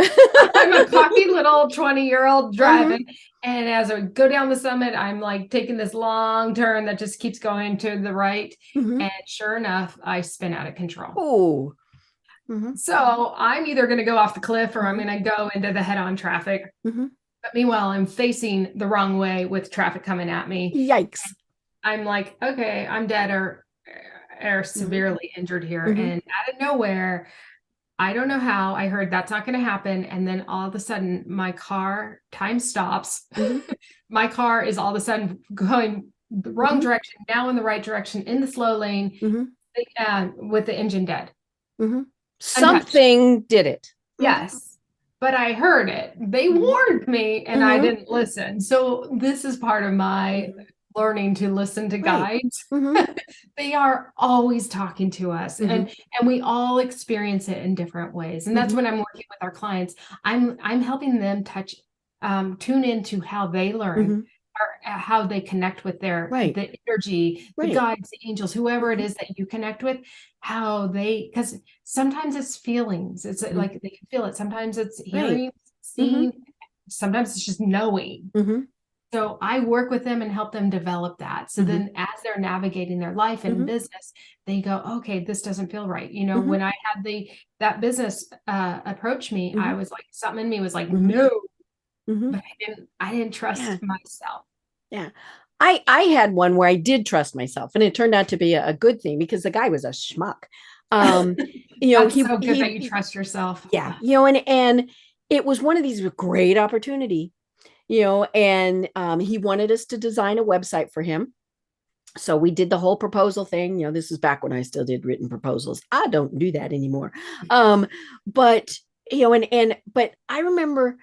S3: I'm a cocky little 20-year-old driving. And as I go down the summit, I'm like taking this long turn that just keeps going to the right. And sure enough, I spin out of control.
S2: Oh.
S3: So I'm either going to go off the cliff or I'm going to go into the head-on traffic. But meanwhile, I'm facing the wrong way with traffic coming at me.
S2: Yikes.
S3: I'm like, okay, I'm dead or severely injured here. And out of nowhere, I don't know how, I heard that's not going to happen. And then all of a sudden my car, time stops. My car is all of a sudden going the wrong direction, now in the right direction, in the slow lane, with the engine dead.
S2: Something did it.
S3: Yes. But I heard it. They warned me and I didn't listen. So this is part of my learning to listen to guides. They are always talking to us, and we all experience it in different ways. And that's when I'm working with our clients. I'm helping them tune into how they learn, or how they connect with the energy, the guides, the angels, whoever it is that you connect with, because sometimes it's feelings. It's like they can feel it. Sometimes it's hearing, seeing, sometimes it's just knowing. So I work with them and help them develop that. So then as they're navigating their life and business, they go, okay, this doesn't feel right. When I had that business approach me, I was like, something in me was like, no, but I didn't trust myself.
S2: Yeah. I had one where I did trust myself, and it turned out to be a good thing because the guy was a schmuck.
S3: That's so good that you trust yourself.
S2: Yeah. And it was one of these great opportunity. And he wanted us to design a website for him. So we did the whole proposal thing. This is back when I still did written proposals. I don't do that anymore. But I remember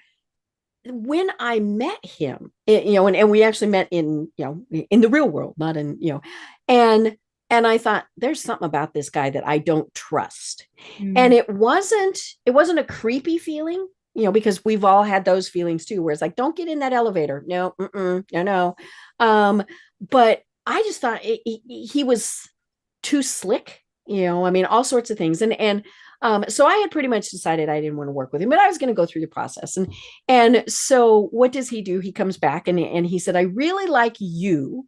S2: when I met him, and we actually met in the real world, not in, and I thought there's something about this guy that I don't trust. And it wasn't a creepy feeling. Because we've all had those feelings too, where it's like, don't get in that elevator. No, no. But I just thought he was too slick, all sorts of things. And so I had pretty much decided I didn't want to work with him, but I was going to go through the process. And so what does he do? He comes back and he said, I really like you,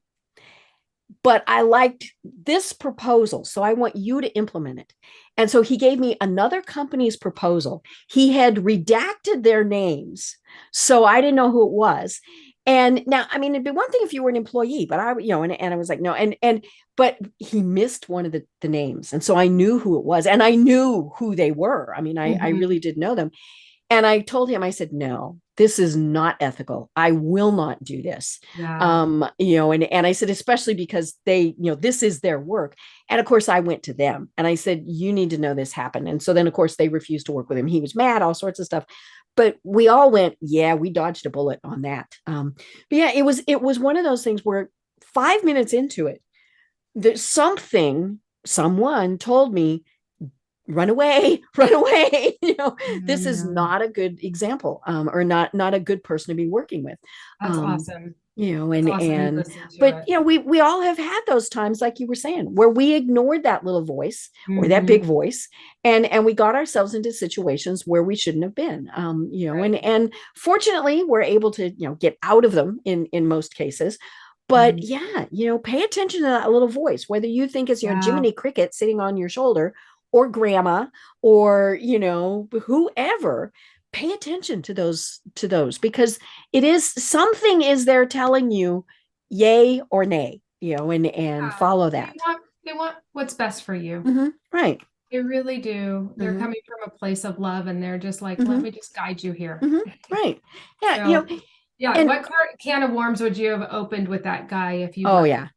S2: but I liked this proposal. So I want you to implement it. And so he gave me another company's proposal. He had redacted their names, so I didn't know who it was. And now, I mean, it'd be one thing if you were an employee, but and I was like, no. But he missed one of the names. And so I knew who it was, and I knew who they were. I mean, I really did know them. And I told him, I said, no, this is not ethical. I will not do this.
S3: Yeah.
S2: And I said, especially because they, this is their work. And of course I went to them and I said, you need to know this happened. And so then of course they refused to work with him. He was mad, all sorts of stuff, but we all went, yeah, we dodged a bullet on that. But yeah, it was one of those things where 5 minutes into it, there's someone told me, run away. This is not a good example, or not a good person to be working with.
S3: That's awesome.
S2: But we all have had those times, like you were saying, where we ignored that little voice or that big voice, and we got ourselves into situations where we shouldn't have been. And fortunately we're able to get out of them in most cases. But pay attention to that little voice, whether you think it's Jiminy Cricket sitting on your shoulder, or grandma, or whoever. Pay attention to those because it is something is there telling you yay or nay, and follow that.
S3: They want what's best for you.
S2: Right.
S3: They really do. They're coming from a place of love, and they're just like, let me just guide you here.
S2: Right. Yeah.
S3: And what can of worms would you have opened with that guy if you?
S2: Oh yeah.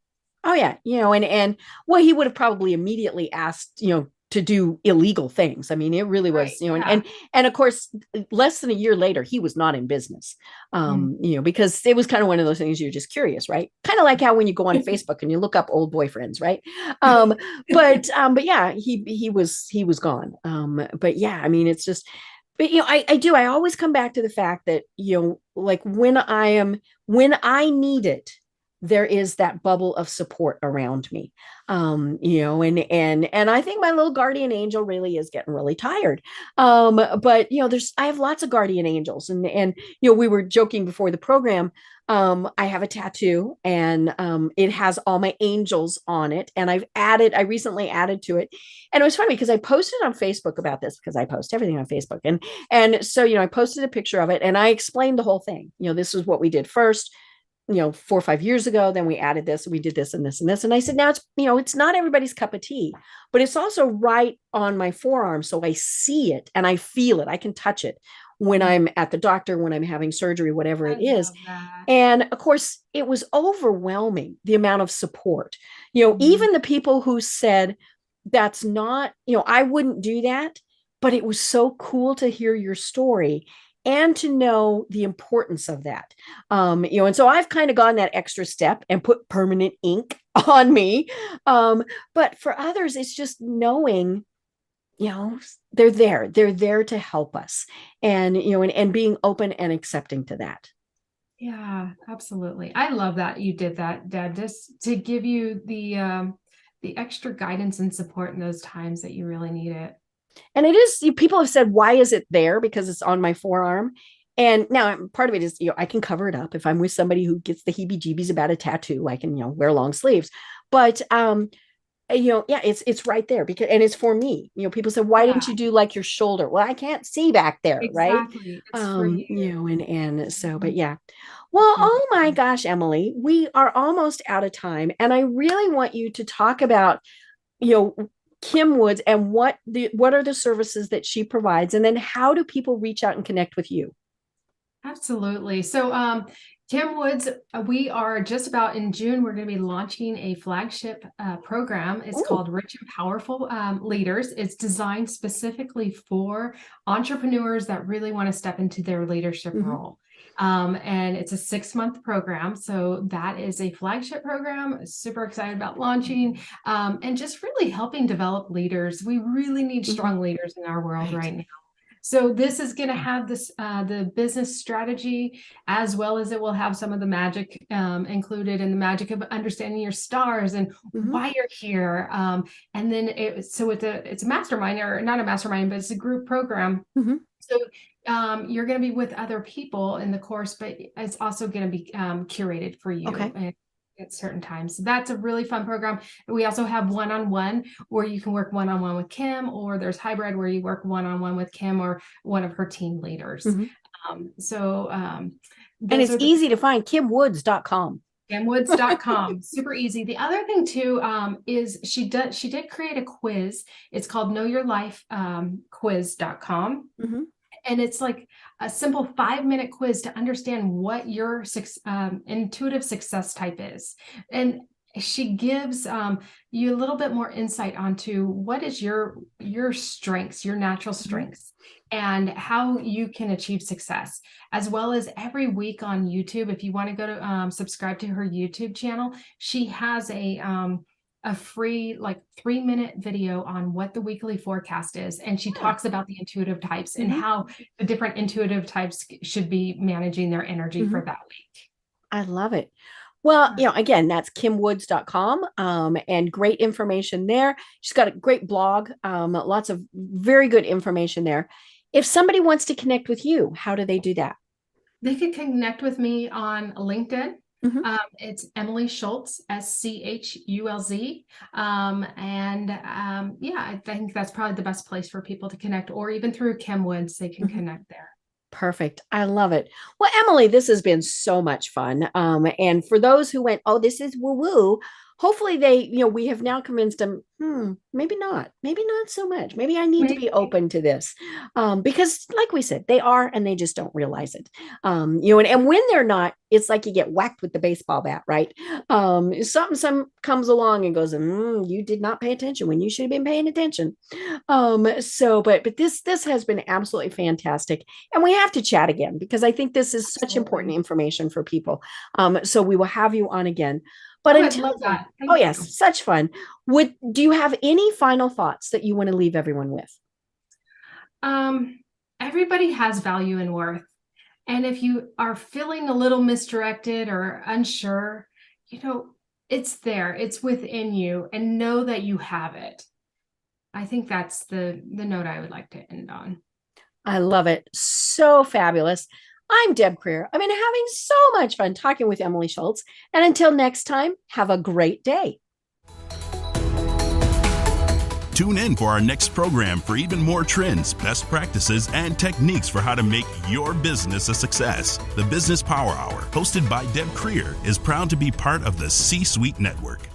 S2: And well, he would have probably immediately asked, to do illegal things. I mean, it really was, and of course, less than a year later, he was not in business, because it was kind of one of those things you're just curious, right? Kind of like how when you go on Facebook and you look up old boyfriends, right? But yeah, he was gone. But yeah, I mean, it's just, but I always come back to the fact that, like when I need it, there is that bubble of support around me. And I think my little guardian angel really is getting really tired. But I have lots of guardian angels, and we were joking before the program. I have a tattoo, and it has all my angels on it, and I recently added to it. And it was funny because I posted on Facebook about this, because I post everything on Facebook, and so I posted a picture of it, and I explained the whole thing. This is what we did first. 4 or 5 years ago, then we added this, we did this and this and this. And I said, now it's not everybody's cup of tea, but it's also right on my forearm. So I see it and I feel it. I can touch it when I'm at the doctor, when I'm having surgery, whatever it is. And of course, it was overwhelming, the amount of support, even the people who said, that's not, I wouldn't do that, but it was so cool to hear your story and to know the importance of that. And so I've kind of gone that extra step and put permanent ink on me. But for others, it's just knowing, they're there to help us, and being open and accepting to that.
S3: Yeah, absolutely. I love that you did that, Deb, just to give you the extra guidance and support in those times that you really need it.
S2: And it is, people have said, why is it there? Because it's on my forearm. And now part of it is, I can cover it up. If I'm with somebody who gets the heebie-jeebies about a tattoo, I can, wear long sleeves. But, it's right there and it's for me. People said, why didn't you do like your shoulder? Well, I can't see back there.
S3: Exactly.
S2: Right.
S3: It's for you.
S2: And so, but yeah. Well, oh my gosh, Emily, we are almost out of time. And I really want you to talk about, Kim Woods and what are the services that she provides, and then how do people reach out and connect with you?
S3: Absolutely. So Kim Woods, we are just about in June, we're going to be launching a flagship program. It's called Rich and Powerful Leaders. It's designed specifically for entrepreneurs that really want to step into their leadership role. And it's a 6-month program. So that is a flagship program. Super excited about launching and just really helping develop leaders. We really need strong leaders in our world right now. So this is going to have this the business strategy, as well as it will have some of the magic included, in the magic of understanding your stars and why you're here. And then it's a mastermind, or not a mastermind, but it's a group program. So you're going to be with other people in the course, but it's also going to be curated for you. Okay. At certain times. So that's a really fun program. We also have one-on-one where you can work one-on-one with Kim, or there's hybrid where you work one-on-one with Kim or one of her team leaders. And
S2: it's easy to find, kimwoods.com.
S3: Kimwoods.com. Super easy. The other thing too is she did create a quiz. It's called knowyourlifequiz.com. And it's like a simple 5-minute quiz to understand what your intuitive success type is. And she gives you a little bit more insight onto what is your strengths, your natural strengths, and how you can achieve success, as well as every week on YouTube. If you want to go to subscribe to her YouTube channel, she has a free 3-minute video on what the weekly forecast is. And she talks about the intuitive types and how the different intuitive types should be managing their energy for that week.
S2: I love it. Well, again, that's kimwoods.com and great information there. She's got a great blog, lots of very good information there. If somebody wants to connect with you, how do they do that?
S3: They could connect with me on LinkedIn. It's Emily Schulz, SCHULZ. I think that's probably the best place for people to connect, or even through Kim Woods, they can connect there.
S2: Perfect. I love it. Well, Emily, this has been so much fun. And for those who went, oh, this is woo-woo, hopefully we have now convinced them, maybe not so much. Maybe I need to be open to this. Because like we said, they are, and they just don't realize it. And when they're not, it's like you get whacked with the baseball bat, right? Something comes along and goes, you did not pay attention when you should have been paying attention. But this has been absolutely fantastic. And we have to chat again, because I think this is such important information for people. So we will have you on again. But until then, yes, such fun. Do you have any final thoughts that you want to leave everyone with?
S3: Everybody has value and worth. And if you are feeling a little misdirected or unsure, it's there, it's within you, and know that you have it. I think that's the note I would like to end on.
S2: I love it. So fabulous. I'm Deb Creer. I've been having so much fun talking with Emily Schulz. And until next time, have a great day.
S1: Tune in for our next program for even more trends, best practices, and techniques for how to make your business a success. The Business Power Hour, hosted by Deb Creer, is proud to be part of the C-Suite Network.